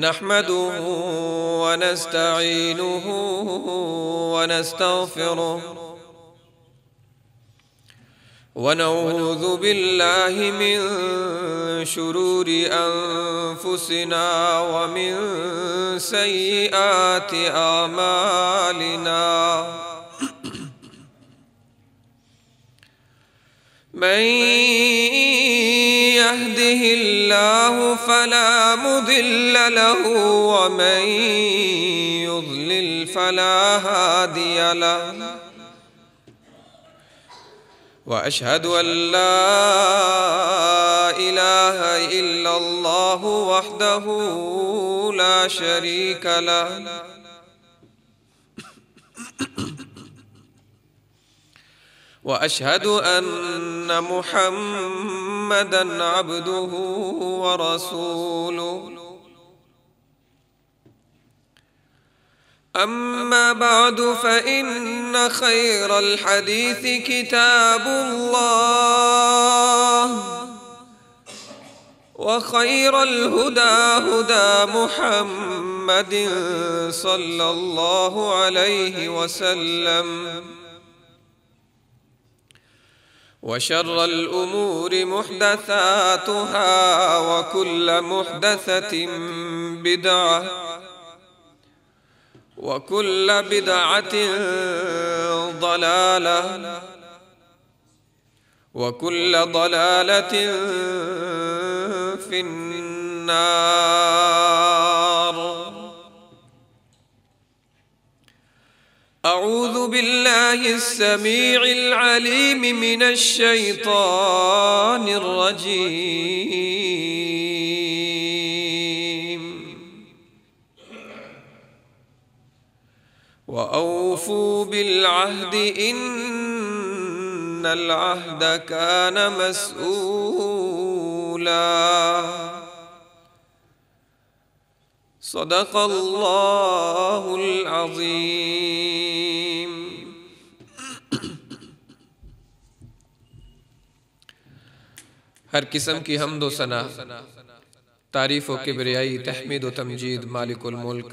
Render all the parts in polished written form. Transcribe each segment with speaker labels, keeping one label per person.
Speaker 1: नहमदुहु व नस्तईनुहु व नस्तगफिरुहु व नऊज़ु बिल्लाहि मिन शुरूरि अनफुसिना व मिन सय्यिआति अमालिना मन यहदिहिल्लाहु फला मुदिल्ल लहु व मन युद्लिल फला हादिय लहु व अशहदु अल्ला इलाहा इल्लल्लाहु वहदहु ला शरीक लहु व अशहदु अन्न मुहम्मदन अब्दुहु व रसूलुहु अम्मा बअदु फ़इन्न खैरल हदीस किताबुल्लाह व खैरल हुदा हुदा मुहम्मदिन सल्लल्लाहु अलैहि वसल्लम व शर्रल उमूरि मुहदसातुहा व कुल्ल मुहदसतिन बिदअह व कुल्ल बिदअतिन ज़लालह व कुल्ल ज़लालतिन फिन्नार। अऊज़ु बिल्लाहिस समीइल अलीम मिनश शैतानिर रजीम। व औफ़ू बिल अहदि इन्नल अहद कान मस्ऊला। सदक़ल्लाहुल अज़ीम। हर किस्म की हम्द व सना, तारीफ़ व किब्रियाई, तहमीद व तमजीद मालिकुल मुल्क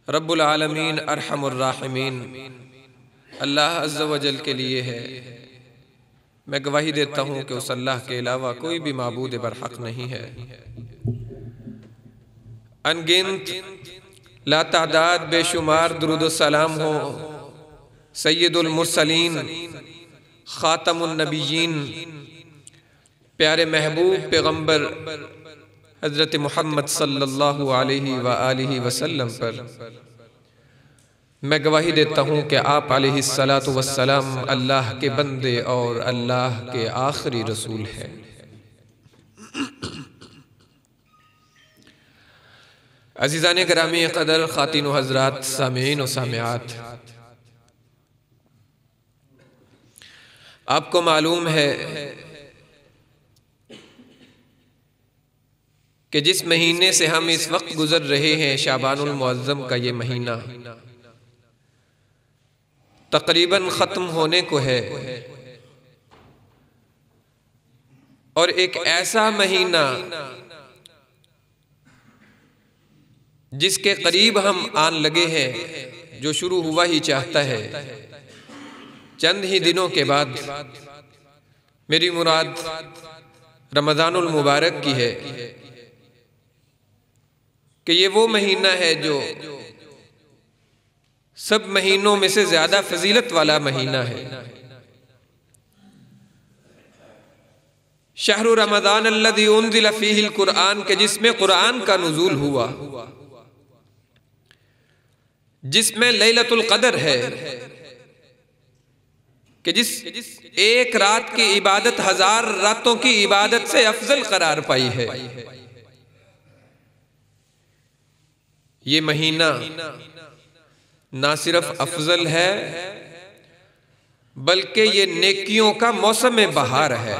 Speaker 1: रब्बुल आलमीन अरहमुर राहिमीन अल्लाह अज़्ज़ व जल के लिए है। मैं गवाही देता हूँ कि उस अल्लाह के अलावा कोई भी माबूद बरहक़ नहीं है। अनगिनत लातादाद बेशुमार दुरूद सलाम हो सय्यदुल मुरसलीन ख़ातमुन नबिय्यीन प्यारे महबूब पैगम्बर हज़रत मोहम्मद सल्लल्लाहु अलैहि व आलिहि वसल्लम पर मैं गवाही देता हूँ कि आप अलैहिस्सलातु वस्सलाम अल्लाह के बंदे और अल्लाह के आखिरी रसूल हैं। अज़ीज़ान गिरामी क़दर, ख़ातिन व हज़रात, सामीईन व सामिआत, आपको मालूम है कि जिस महीने से हम इस वक्त गुजर रहे हैं, शाबानुल मुअज़्ज़म का ये महीना तकरीबन ख़त्म होने को है और एक ऐसा महीना जिसके करीब हम आन लगे हैं, जो शुरू हुआ ही चाहता है। चंद ही दिनों के बाद मेरी मुराद रमज़ानुल मुबारक की है कि ये वो महीना है जो सब महीनों में से ज्यादा फजीलत वाला महीना है। शहरु रमज़ान अल्लज़ी उन्ज़िल फ़ीहिल कुरआन, के जिसमें कुरान का नुज़ूल हुआ, जिसमें लैलतुल क़द्र है, कि जिस एक रात की इबादत 1000 रातों की इबादत से अफजल करार पाई है। ये महीना ना सिर्फ अफजल है बल्कि ये नेकियों का मौसम बहार है,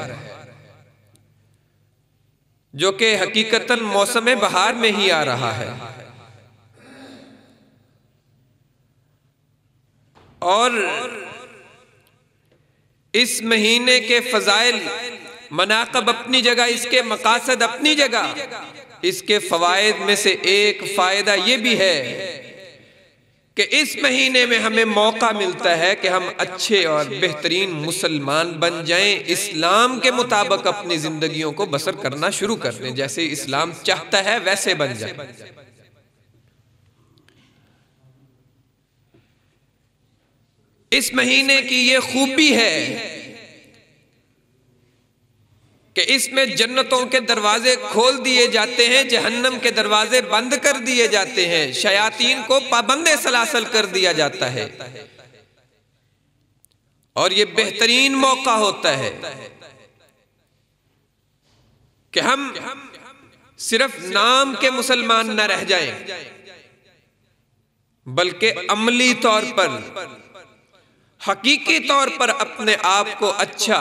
Speaker 1: जो कि हकीकतन मौसम बहार में ही आ रहा है। और इस महीने के फजाइल मनाक़ब अपनी जगह, इसके मकासद अपनी जगह, इसके फवायद में से एक फायदा ये भी है कि इस महीने में हमें मौका मिलता है कि हम अच्छे और बेहतरीन मुसलमान बन जाएं, इस्लाम के मुताबिक अपनी जिंदगियों को बसर करना शुरू कर दें, जैसे इस्लाम चाहता है वैसे बन जाए। इस महीने की ये खूबी है कि इसमें जन्नतों के दरवाजे खोल दिए जाते हैं, जहन्नम के दरवाजे बंद कर दिए जाते हैं, शयातीन को पाबंदे सलासल कर दिया जाता है। और ये बेहतरीन मौका होता है कि हम सिर्फ नाम के मुसलमान न रह जाएं, बल्कि अमली तौर पर, हकीकी तौर पर अपने आप को अच्छा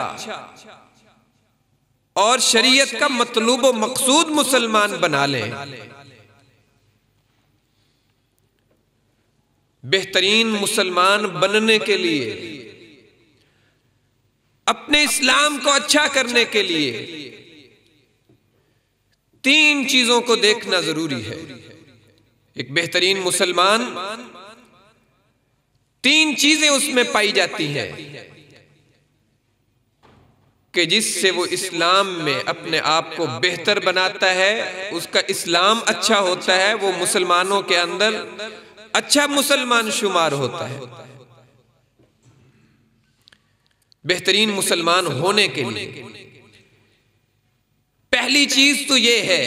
Speaker 1: और शरीयत का मतलूब व मकसूद मुसलमान बना लें। बेहतरीन मुसलमान बनने के लिए, अपने इस्लाम को अच्छा करने के लिए 3 चीजों को देखना जरूरी है। एक बेहतरीन मुसलमान 3 चीजें उसमें पाई जाती हैं कि जिससे वो इस्लाम में अपने आप को बेहतर बनाता है, उसका इस्लाम अच्छा होता है, वो मुसलमानों के अंदर अच्छा मुसलमान शुमार होता है। बेहतरीन मुसलमान होने के लिए पहली चीज तो ये है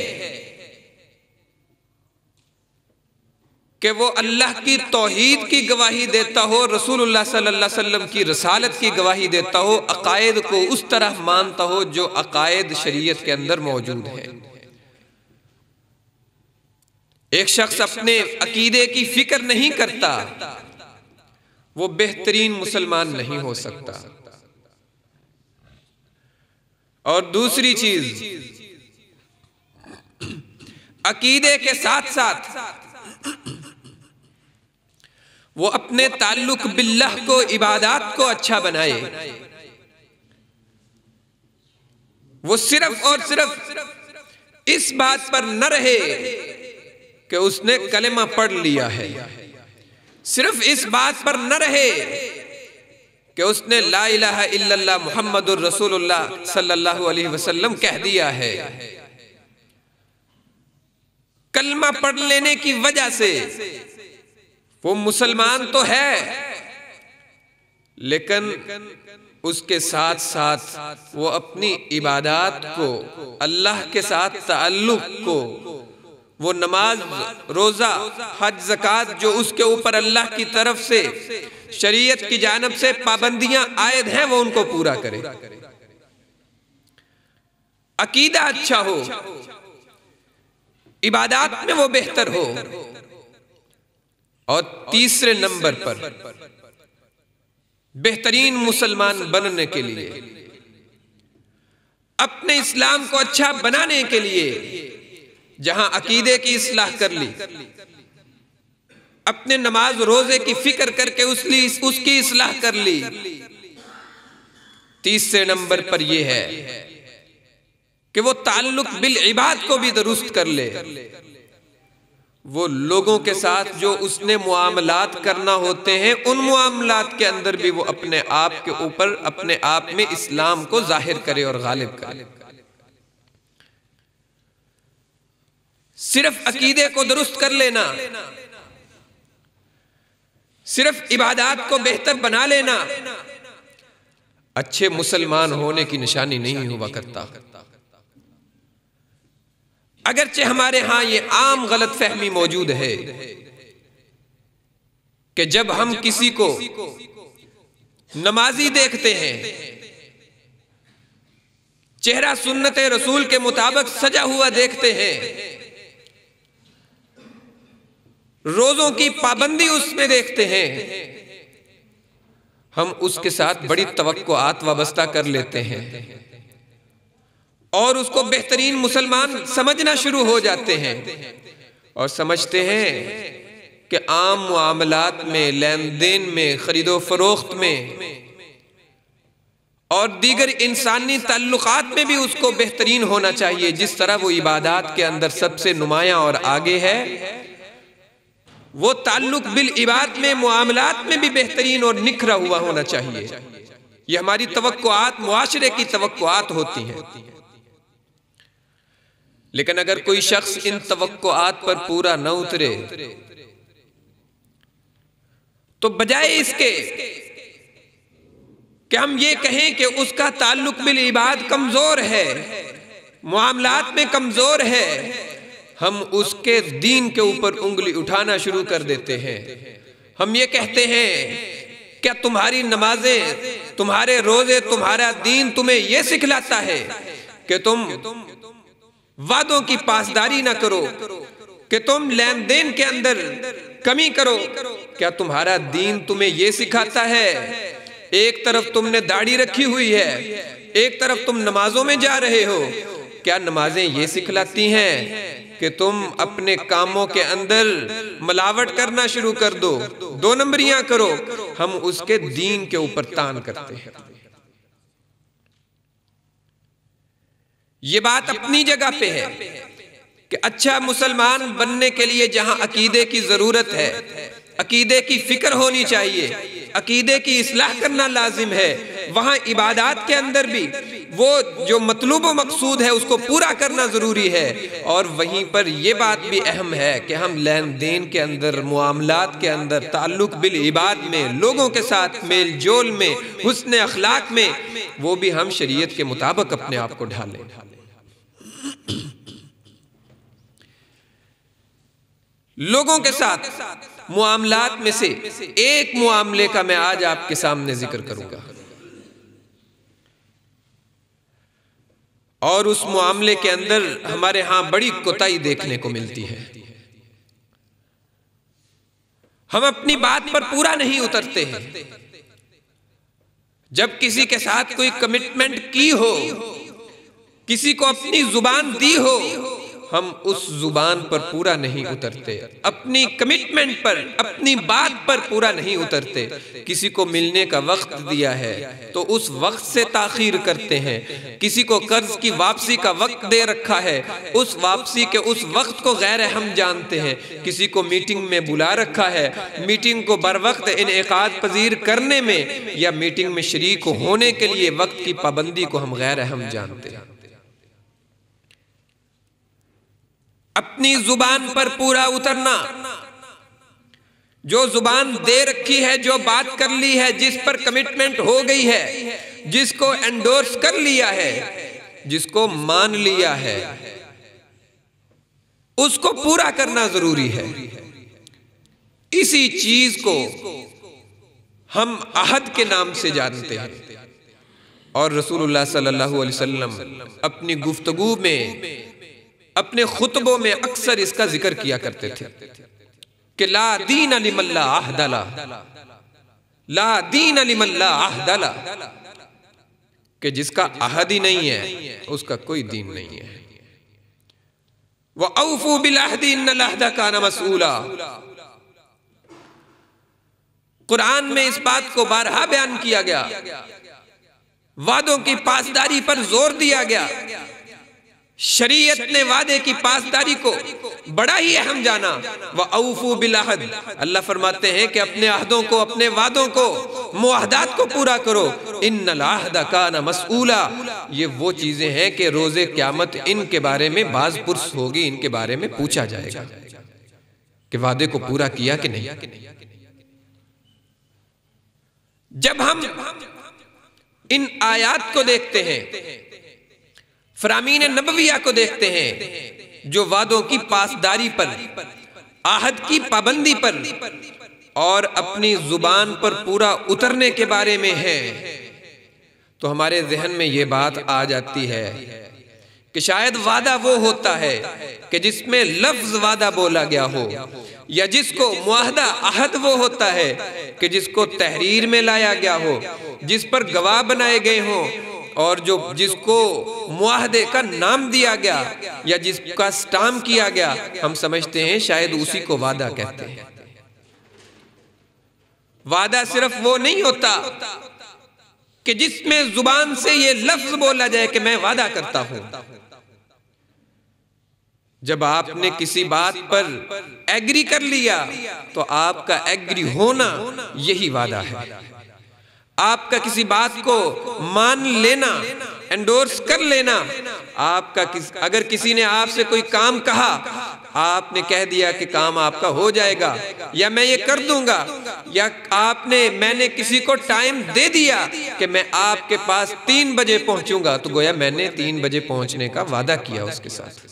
Speaker 1: कि वो अल्लाह की तौहीद की गवाही देता हो, रसूलुल्लाह सल्लल्लाहु अलैहि वसल्लम की रसालत की गवाही देता हो, अकायद को उस तरह मानता हो जो अकायद शरीयत के अंदर मौजूद है। एक शख्स अपने अकीदे की फिक्र नहीं करता, वो बेहतरीन मुसलमान नहीं हो सकता। और दूसरी चीज, अकीदे के साथ साथ वो अपने ताल्लुक बिल्लाह को, इबादत को अच्छा बनाए। वो सिर्फ और सिर्फ इस बात पर न रहे कि उसने कलेमा पढ़ लिया है, सिर्फ इस बात पर न रहे कि उसने ला इलाहा इल्लल्लाह मुहम्मदुर रसूलुल्लाह सल्लल्लाहु अलैहि वसल्लम कह दिया है। कलमा पढ़ लेने की वजह से वो मुसलमान तो है, लेकिन उसके साथ साथ वो अपनी इबादत को, अल्लाह के साथ ताल्लुक को, वो नमाज, रोजा, हज, ज़कात जो उसके ऊपर अल्लाह की तरफ से शरीयत की जानिब से पाबंदियां आयद हैं, वो उनको पूरा करे। अकीदा अच्छा हो, इबादत में वो बेहतर हो। और तीसरे नंबर पर बेहतरीन मुसलमान बनने के लिए, अपने इस्लाम को अच्छा बनाने के लिए, जहां अकीदे की इस्लाह कर ली, अपने नमाज रोजे की फिक्र करके उसकी इस्लाह कर ली, तीसरे नंबर पर यह है कि वो ताल्लुक बिल इबाद को भी दुरुस्त कर ले। वो लोगों के साथ जो उसने मुआमलात करना होते हैं, उन मुआमलात के अंदर भी वो अपने आप के ऊपर, अपने आप में इस्लाम को जाहिर करे और गालिब करे। सिर्फ अकीदे को दुरुस्त कर लेना, सिर्फ इबादत को बेहतर बना लेना अच्छे मुसलमान होने की निशानी नहीं हुआ करता। अगरचे हमारे यहां ये आम गलत फहमी मौजूद है कि जब हम किसी को नमाजी देखते हैं, चेहरा सुन्नत रसूल के मुताबिक सजा हुआ देखते हैं, रोजों की पाबंदी उसमें देखते हैं, हम उसके साथ बड़ी तवक्कुआत वाबस्ता कर लेते हैं और उसको बेहतरीन मुसलमान समझना शुरू हो जाते हैं और समझते हैं कि आम मामलात में, लेन देन में, खरीदो फरोख्त में और दीगर इंसानी ताल्लुकात में भी उसको बेहतरीन होना चाहिए। जिस तरह वो इबादात के अंदर सबसे नुमायां और आगे है, वो ताल्लुक बिल इबाद में, मुआमलात में भी बेहतरीन और निखरा हुआ होना चाहिए। ये हमारी तवक्कुआत, मुआशरे की तवक्कुआत होती हैं। लेकिन अगर कोई शख्स इन तवक्कुआत पर पूरा न उतरे तो बजाय इसके कि हम ये कहें कि उसका ताल्लुक बिल इबाद कमजोर है, मुआमलात में कमजोर है, हम उसके दीन के ऊपर उंगली उठाना शुरू कर देते हैं। हम ये कहते हैं, क्या तुम्हारी नमाजें, तुम्हारे रोजे, तुम्हारा दीन तुम्हें यह सिखलाता है कि तुम वादों की पासदारी ना करो, कि तुम लेन देन के अंदर कमी करो? क्या तुम्हारा दीन तुम्हें यह सिखाता है? एक तरफ तुमने दाढ़ी रखी हुई है, एक तरफ तुम नमाजों में जा रहे हो, क्या नमाजें ये सिखलाती हैं कि तुम अपने कामों के अंदर मिलावट करना शुरू कर दो, दो नंबरियां करो? हम उसके दीन के ऊपर तान करते हैं। ये बात अपनी जगह पे है कि अच्छा मुसलमान बनने के लिए जहां अकीदे की जरूरत है, अकीदे की फिक्र होनी चाहिए, अकीदे की इस्लाह करना लाजिम है, वहां इबादात के अंदर भी वो जो मतलूब व मकसूद है उसको पूरा करना जरूरी है। और वहीं पर यह बात भी अहम है कि हम लेन देन के अंदर, मुआमलात के अंदर, ताल्लुक बिल इबाद में, लोगों के साथ मेल जोल में, हुस्न अखलाक में, वो भी हम शरीयत के मुताबिक अपने आप को ढालें। लोगों के साथ मुआमलात में से एक मुआमले का मैं आज आपके सामने जिक्र करूंगा, और उस मुआमले के अंदर हमारे यहां बड़ी कोताही देखने को मिलती है। हम अपनी बात पर पूरा नहीं उतरते हैं। जब किसी के साथ कोई कमिटमेंट की हो, किसी को अपनी जुबान दी हो, हम उस जुबान पर पूरा नहीं उतरते, अपनी कमिटमेंट पर, अपनी बात पर पूरा नहीं उतरते। किसी को मिलने का वक्त दिया है तो उस वक्त से ताखीर करते हैं। किसी को कर्ज की वापसी का वक्त दे रखा है, उस वापसी के उस वक्त को गैर अहम जानते हैं। किसी को मीटिंग में बुला रखा है, मीटिंग को बर वक्त इनेकाद पजीर करने में या मीटिंग में शरीक होने के लिए वक्त की पाबंदी को हम गैर अहम जानते हैं। अपनी जुबान पर पूरा उतरना, जो जुबान दे रखी है, जो बात कर ली है, जिस पर कमिटमेंट हो गई है, जिसको एंडोर्स कर लिया है, जिसको मान लिया है, उसको पूरा करना जरूरी है। इसी चीज को हम अहद के नाम से जानते हैं। और रसूलुल्लाह सल्लल्लाहु अलैहि वसल्लम अपनी गुफ्तगू में, अपने खुतबों में अक्सर इसका जिक्र किया करते थे कि ला दीन लिमन ला अहदला, ला दीन लिमन ला अहदला, कि जिसका अहद ही नहीं है उसका कोई दीन नहीं है। व औफू बिल अहदी इन्नल अहद कान मसऊला। कुरान में इस बात को बारहा बयान किया गया, वादों की पासदारी पर जोर दिया गया। शरीयत ने वादे की पासदारी को बड़ा ही अहम जाना। व औफू बिल अहद, अल्लाह फरमाते हैं कि अपने अहदों को, अपने वादों को, मुआहदात को पूरा करो। इन्नल अहद कान मसऊला, ये वो चीजें हैं कि रोजे क़यामत इनके बारे में बाज पुरस होगी, इनके बारे में पूछा जाएगा कि वादे को पूरा किया कि नहीं। जब हम इन आयात को देखते हैं, फरामीन नबविया को देखते हैं, जो वादों की पासदारी पर, आहद की पाबंदी पर और अपनी जुबान पर पूरा उतरने के बारे में है, तो हमारे जहन में ये बात आ जाती है कि शायद वादा वो होता है कि जिसमें लफ्ज वादा बोला गया हो, या जिसको मुआहदा अहद वो होता है कि जिसको तहरीर में लाया गया हो, जिस पर गवाह बनाए गए हों, और जो जिसको मुआहदे का नाम दिया गया या जिसका स्टाम्प किया गया, हम समझते हैं शायद उसी को वादा कहते हैं। वादा सिर्फ वो नहीं होता कि जिसमें जुबान से ये लफ्ज बोला जाए कि मैं वादा करता हूं। जब आपने किसी बात पर एग्री कर लिया तो आपका एग्री होना यही वादा है। आपका किसी बात को मान लेना, एंडोर्स कर लेना, आपका अगर किसी ने आपसे कोई काम कहा, आपने कह दिया कि काम आपका हो जाएगा या मैं ये कर दूंगा, या मैंने किसी को टाइम दे दिया कि मैं आपके पास 3 बजे पहुंचूंगा, तो गोया मैंने 3 बजे पहुंचने का वादा किया उसके साथ।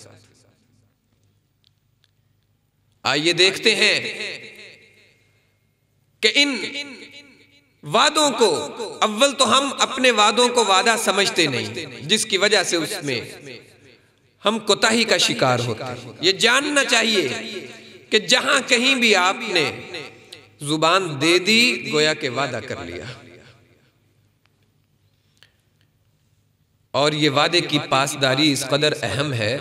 Speaker 1: आइए देखते हैं कि इन वादों को, अव्वल तो हम अपने वादों को वादा समझते नहीं, जिसकी वजह से उसमें हम कोताही का शिकार होते हैं। ये जानना चाहिए कि जहां कहीं भी आपने जुबान दे दी, गोया के वादा कर लिया। और ये वादे की पासदारी इस कदर अहम है,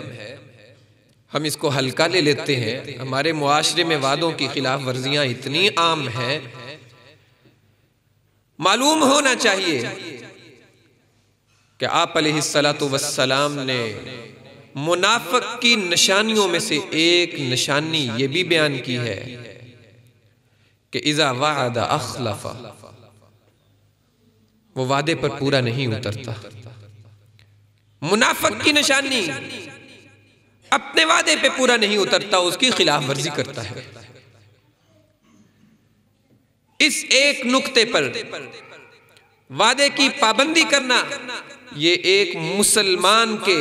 Speaker 1: हम इसको हल्का ले लेते हैं। हमारे मुआशरे में वादों की खिलाफ वर्जियां इतनी आम हैं। मालूम होना चाहिए कि आप अलैहिस्सलातु वस्सलाम ने मुनाफिक की निशानियों में से एक निशानी ये भी बयान की है कि इज़ा वअदा अखलफा, वो वादे पर पूरा नहीं उतरता। मुनाफिक की निशानी अपने वादे पे पूरा नहीं उतरता, उसकी खिलाफ वर्जी करता है। इस एक नुक्ते पर वादे की पाबंदी करना ये एक मुसलमान के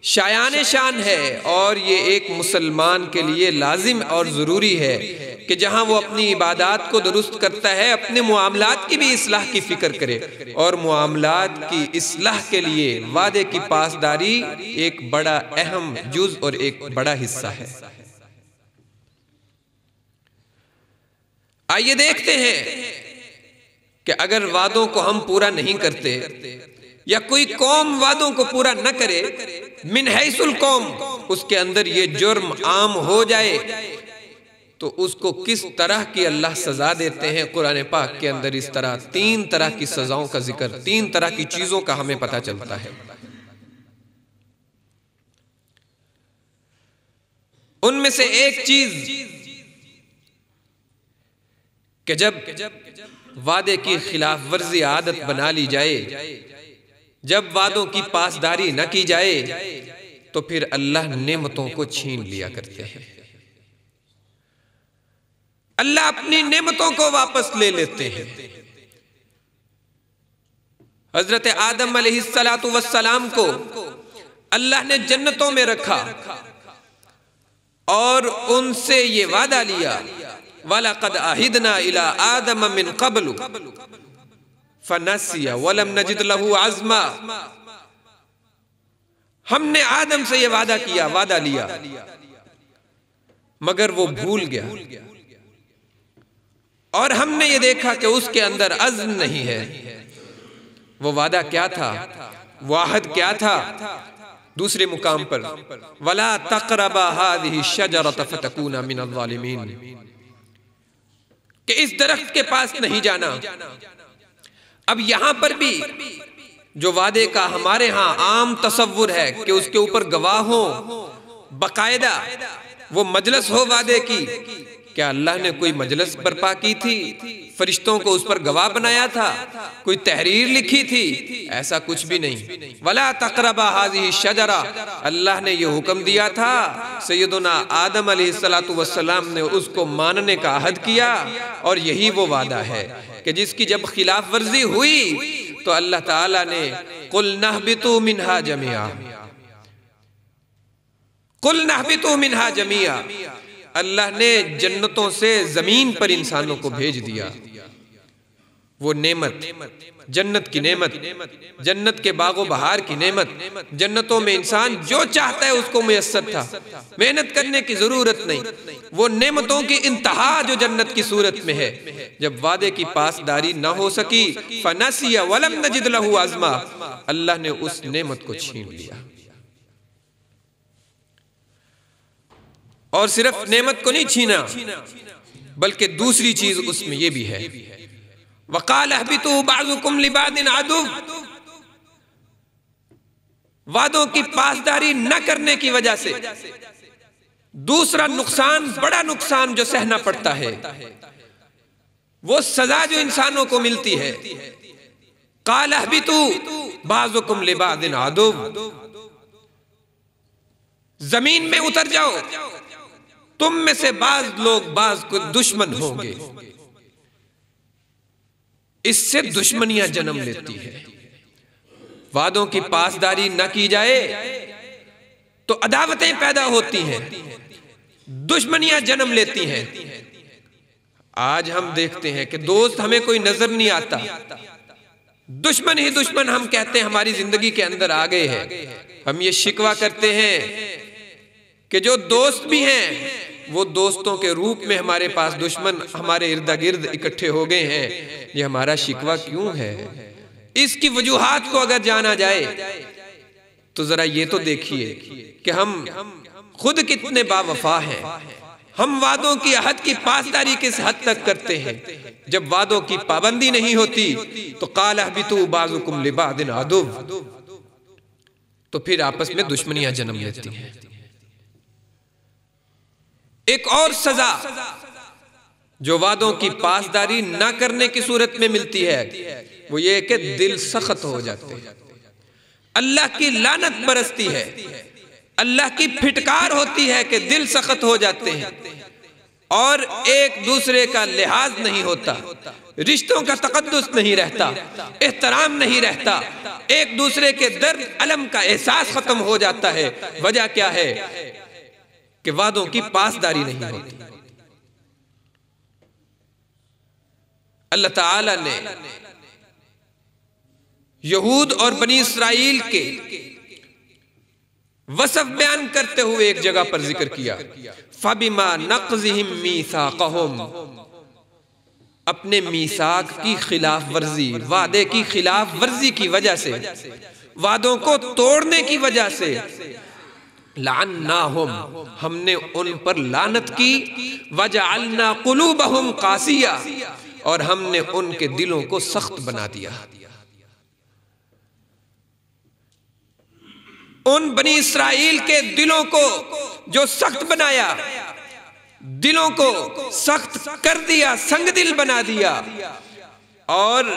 Speaker 1: शायाने शान है, और ये एक मुसलमान के लिए लाजिम और ज़रूरी है कि जहां वो अपनी इबादत को दुरुस्त करता है, अपने मुआमलात की भी इस्लाह की फिक्र करे। और मुआमलात की इस्लाह के लिए वादे की पासदारी एक बड़ा अहम जुज़ और एक बड़ा हिस्सा है। आइए देखते हैं कि अगर वादों को हम पूरा नहीं करते या कोई कौम वादों को पूरा न करे, मिन हैसुल कौम, उसके अंदर ये जुर्म आम हो जाए, तो उसको किस तरह की अल्लाह सजा देते हैं। कुरान पाक के अंदर इस तरह 3 तरह की सजाओं का जिक्र, 3 तरह की चीजों का हमें पता चलता है। उनमें से एक चीज कि जब वादे की खिलाफ वर्जी आदत बना ली जाए, जब वादों की पासदारी न की जाए, तो फिर अल्लाह नेमतों को छीन लिया करते हैं। अल्लाह अपनी नेमतों को वापस ले लेते हैं। हजरत आदम अलैहिस्सलातु वस्सलाम को अल्लाह ने जन्नतों में रखा और उनसे ये वादा लिया, वलक़द अहिदना इला आदम मिन क़ब्लु फनसिया वलम नजिद लहू अज़्मा। हमने आदम से ये वादा किया, वादा लिया, मगर वो भूल गया, और हमने ये देखा कि उसके अंदर अज़्म नहीं है। वो वादा क्या था, वाहद क्या था? दूसरे मुकाम पर वला तक़रबा हाज़िही शजरत फतकूना मिनज़ ज़ालिमीन, कि इस दरख्त के पास नहीं जाना। अब यहां पर भी जो वादे का हमारे यहां आम तसव्वुर है कि उसके ऊपर गवाह हो, बाकायदा वो मजलिस हो वादे की। क्या अल्लाह ने कोई मजलिस बर्पा की थी, फरिश्तों को उस पर गवाह बनाया था, कोई तहरीर लिखी थी? ऐसा कुछ भी नहीं। वला तक़रबा हाज़िही शजरा, अल्लाह ने यह हुक्म दिया था, सैयदुना आदम अलैहिस्सलातु वस्सलाम ने उसको मानने का अहद किया, और यही वो वादा है कि जिसकी जब खिलाफ वर्जी हुई तो अल्लाह ताला ने कुल नहबितु मिन्हा जमिया, कुल नहबितु मिन्हा जमिया, अल्लाह ने जन्नतों से जमीन पर इंसानों को भेज दिया। वो नेमत, जन्नत की नेमत, जन्नत के बागो बहार की नेमत, जन्नतों में इंसान जो चाहता है उसको मुयस्सर था, मेहनत करने की जरूरत नहीं। वो नेमतों की इंतहा जो जन्नत की सूरत में है, जब वादे की पासदारी ना हो सकी, फनसिया वलम नजिद लहू अज़्मा, अल्लाह ने उस नेमत को छीन लिया। और सिर्फ नेमत को नहीं छीना, बल्कि दूसरी चीज उसमें यह भी है, वक़ाल अहबितू बाज़ुकुम लिबादिन अदुव, वादों की पासदारी न करने की वजह से दूसरा नुकसान, बड़ा नुकसान जो सहना पड़ता है, वो सजा जो इंसानों को मिलती है। क़ाल अहबितू बाज़ुकुम लिबादिन अदुव, जमीन में उतर जाओ, तुम में से बाज लोग बाज को दुश्मन होंगे। इससे दुश्मनियां जन्म लेती है। वादों की पासदारी न की जाए तो अदावतें पैदा होती हैं, दुश्मनियां जन्म लेती हैं। आज हम देखते हैं कि दोस्त हमें कोई नजर नहीं आता, दुश्मन ही दुश्मन हम कहते हैं हमारी जिंदगी के अंदर आ गए हैं। हम ये शिकवा करते हैं कि जो दोस्त भी हैं वो दोस्तों के रूप में हमारे पास दुश्मन हमारे इर्द गिर्द इकट्ठे हो गए हैं। ये हमारा शिकवा क्यों है? इसकी वजूहात को अगर जाना जाए तो जरा ये तो देखिए कि हम खुद कितने बावफा हैं। हम वादों की अहद की पासदारी किस हद तक करते हैं। जब वादों की पाबंदी नहीं होती तो क़ाल अहबितू बाज़ुकुम लिबादिन अदुव, तो फिर आपस में दुश्मनियां जन्म लेती हैं। एक और सजा जो वादों की पासदारी ना करने की सूरत में मिलती है वो ये कि दिल सख्त हो जाते हैं, अल्लाह की लानत बरसती है, अल्लाह की फिटकार होती है कि दिल सख्त हो जाते हैं और एक दूसरे का लिहाज नहीं होता, रिश्तों का तकद्दुस नहीं रहता, एहतराम नहीं रहता, एक दूसरे के दर्द अलम का एहसास खत्म हो जाता है। वजह क्या है कि वादों की पासदारी नहीं होती। अल्लाह ताला ने यहूद और बनी इस्राइल के वसफ बयान करते हुए एक जगह पर जिक्र किया, फबिमा नक़ज़िहिम मीसाक़हुम, अपने मीसाक की खिलाफ वर्जी, वादे की खिलाफ वर्जी की वजह से, वादों को तोड़ने की वजह से, लान्नाहुम, हमने उन पर लानत की, वजअलना कुलूबहुम क़ासिया, और हमने उनके दिलों को सख्त बना दिया। उन बनी इस्राइल के दिलों को जो सख्त बनाया, दिलों को सख्त कर दिया, संगदिल बना दिया, और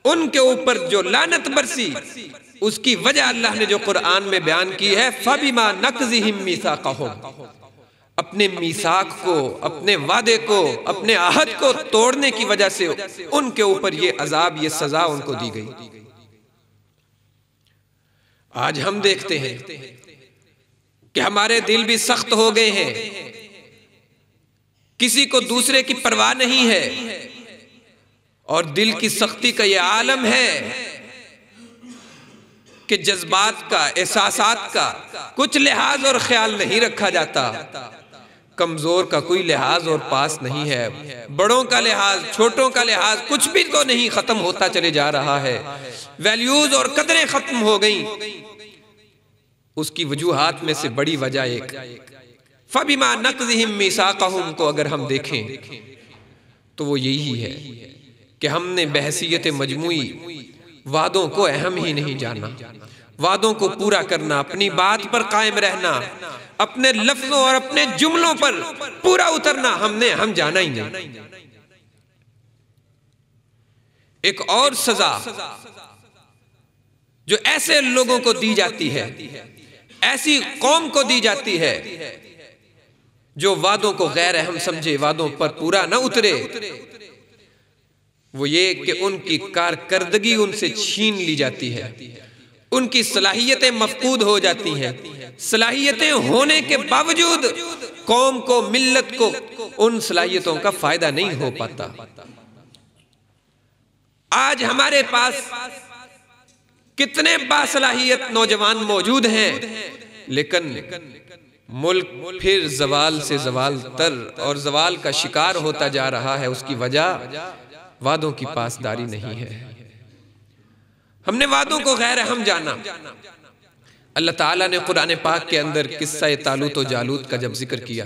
Speaker 1: उनके ऊपर जो लानत बरसी उसकी वजह अल्लाह ने जो कुरान में बयान की है, फबिमा नक़ज़िहिम मीसाक़हुम, अपने मीसाक को, अपने वादे को, अपने आहद को तोड़ने की वजह से उनके ऊपर ये अजाब, ये सजा उनको दी गई। आज हम देखते हैं कि हमारे दिल भी सख्त हो गए हैं, किसी को दूसरे की परवाह नहीं है, और दिल की सख्ती का यह आलम है कि जज्बात का, एहसासात का कुछ लिहाज और ख्याल नहीं रखा जाता। कमजोर का कोई लिहाज और पास नहीं है, बड़ों का लिहाज, छोटों का लिहाज, कुछ भी तो नहीं, खत्म होता चले जा रहा है। वैल्यूज और कदरें खत्म हो गई। उसकी वजूहात में से बड़ी वजह एक फबिमा नक़ज़िहिम मीसाक़हुम को अगर हम देखें तो वो यही है कि हमने बहसियत मजमूई वादों को अहम ही नहीं जाना। वादों को पूरा करना, अपनी बात पर कायम रहना, अपने लफ्जों और अपने जुमलों पर पूरा उतरना हमने हम जाना ही नहीं। एक और सजा जो ऐसे लोगों को दी जाती है, ऐसी कौम को दी जाती है जो वादों को गैर अहम समझे, वादों पर पूरा न उतरे, वो ये कि उनकी कारकर्दगी उनसे छीन ली जाती है, उनकी सलाहियतें मफकूद हो जाती हैं। सलाहियतें होने के बावजूद कौम को, मिल्लत को उन सलाहियतों का फायदा नहीं हो पाता। आज हमारे पास कितने बासलाहियत नौजवान मौजूद हैं, लेकिन मुल्क फिर जवाल से जवाल तर और जवाल का शिकार होता जा रहा है। उसकी वजह वादों की पासदारी नहीं है। हमने वादों को गैर अहम जाना। अल्लाह ताला ने कुरान पाक के अंदर किस्सा तालूत और जालूत का जब जिक्र किया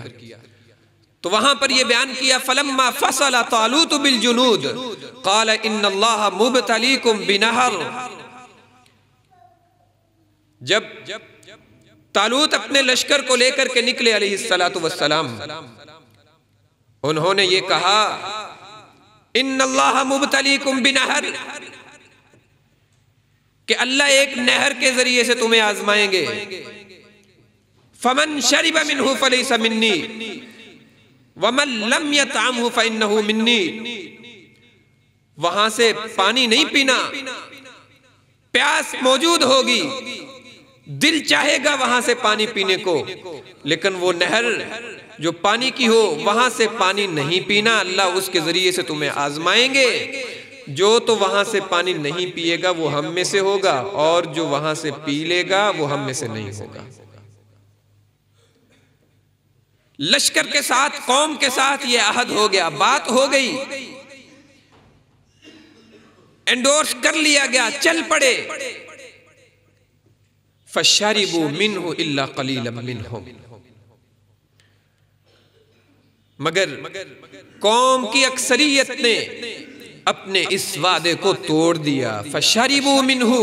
Speaker 1: तो वहां पर यह बयान किया, फलम्मा फसला तालूत बिल जुनूद क़ाल इन्नल्लाह मुब्तलीकुम बिनहर। जब तालूत अपने लश्कर को लेकर के निकले अलैहिस्सलातु वस्सलाम, उन्होंने ये कहा, इन्नल्लाह मुब्तलीकुम बिनहर, कि अल्लाह एक नहर के जरिए से तुम्हें आजमाएंगे। फमन शरिब मिन्हु फलैसा मिन्नी वमन लम यतअमहु फइन्नहु मिन्नी। वहां से पानी नहीं पीना, प्यास मौजूद होगी, दिल चाहेगा वहां से पानी पीने को, लेकिन वो नहर जो पानी की हो वहां से पानी नहीं पीना। अल्लाह उसके जरिए से तुम्हें आजमाएंगे। जो तो वहां से पानी नहीं पिएगा वो हम में से होगा, और जो वहां से पी लेगा वो हम में से नहीं होगा। लश्कर के साथ, कौम के साथ ये अहद हो गया, बात हो गई, एंडोर्स कर लिया गया, चल पड़े। फशरिबू मिन्हु इल्ला कलीलन मिन्हुम। मगर कौम की अक्सरियत ने अपने इस वादे को तोड़ दिया। फशरिबू मिन्हु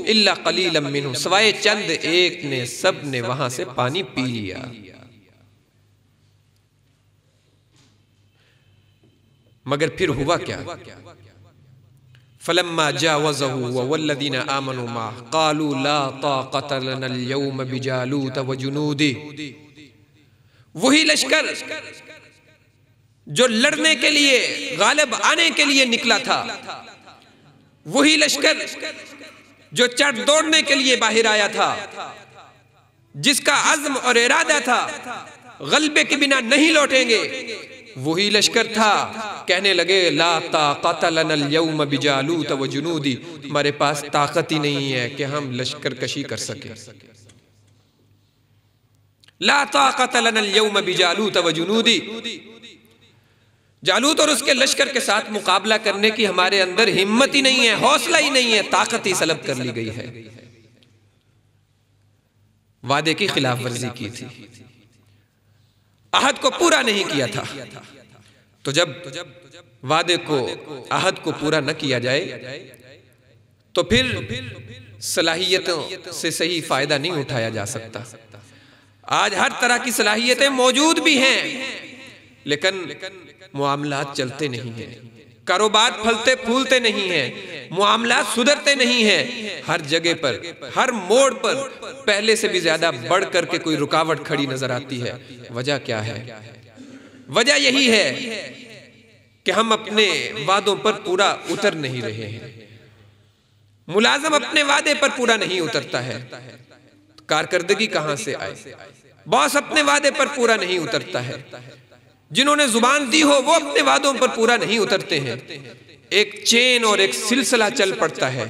Speaker 1: इल्ला कलीलन मिन्हुम, सवाए चंद एक ने, सब ने वहां से पानी पी लिया। मगर फिर हुआ क्या? फलम्मा जावज़हु वल्लज़ीना आमनू माह क़ालू ला ताक़त लना अल-यौम बिजालूत व जुनूदिही। वही लश्कर जो लड़ने के लिए, गालिब आने के लिए निकला था, वही लश्कर जो चढ़ दौड़ने के लिए बाहर आया था, जिसका अज़्म और इरादा था गलबे के बिना नहीं लौटेंगे, वही लश्कर था। कहने लगे, ला ताक़त लना अल-यौम बिजालूत व जुनूदी, हमारे पास ताकत ही नहीं है कि हम लश्कर कशी कर सके। ला ताक़त लना अल-यौम बिजालूत व जुनूदी, जालूत और उसके लश्कर के साथ मुकाबला करने की हमारे अंदर हिम्मत ही नहीं है, हौसला ही नहीं है, ताकत ही सलब कर ली गई है। वादे की खिलाफ वर्जी की थी, अहद को पूरा नहीं किया था। तो जब वादे को, अहद को पूरा न किया जाए तो फिर सलाहियतों से सही फायदा नहीं उठाया जा सकता। आज हर तरह की सलाहियतें मौजूद भी हैं, लेकिन मुआमलात चलते नहीं हैं, कारोबार फलते फूलते नहीं हैं, मुआमलात सुधरते नहीं हैं। हर जगह पर, हर मोड़ पर पहले से भी ज्यादा बढ़ करके कोई रुकावट खड़ी नजर आती है। वजह क्या है? वजह यही है कि हम अपने वादों पर पूरा उतर नहीं रहे हैं। मुलाजिम अपने वादे पर पूरा नहीं उतरता है, कारकर्दगी कहां से आए? बॉस अपने वादे पर पूरा नहीं उतरता है, जिन्होंने जुबान दी हो वो अपने वादों पर पूरा नहीं उतरते हैं। एक चेन और एक सिलसिला चल पड़ता है,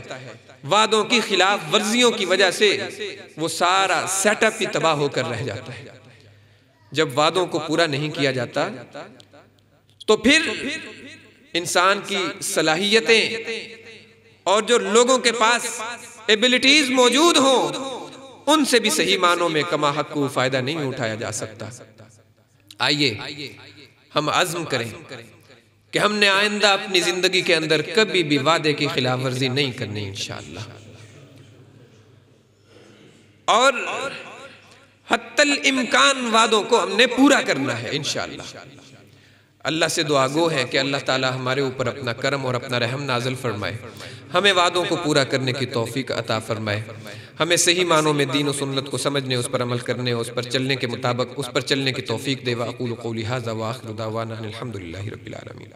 Speaker 1: वादों की खिलाफ वर्जियों की वजह से वो सारा सेटअप ही तबाह होकर रह जाता है। जब वादों को पूरा नहीं किया जाता तो फिर इंसान की सलाहियतें और जो लोगों के पास एबिलिटीज मौजूद हों, उनसे भी सही मानों में कमा हक़्क़ु फायदा नहीं उठाया जा सकता। आइए हम अज़्म करें कि हमने आइंदा अपनी जिंदगी के अंदर कभी भी वादे की खिलाफ वर्जी नहीं करनी इंशाअल्लाह, और हत्तल इम्कान वादों को हमने पूरा करना है इंशाअल्लाह। अल्लाह से दुआ गो है कि अल्लाह ताला हमारे ऊपर अपना करम और अपना रहम नाज़िल फरमाए, हमें वादों को पूरा करने की तौफीक अता फरमाए, हमें सही मानों में दीन और सुन्नत को समझने, उस पर अमल करने, उस पर चलने के मुताबिक उस पर चलने की तौफीक दे। व अक़ूलु क़ौली हाज़ा व आख़िरु दावाना अनिल हम्दुलिल्लाहि रब्बिल आलमीन।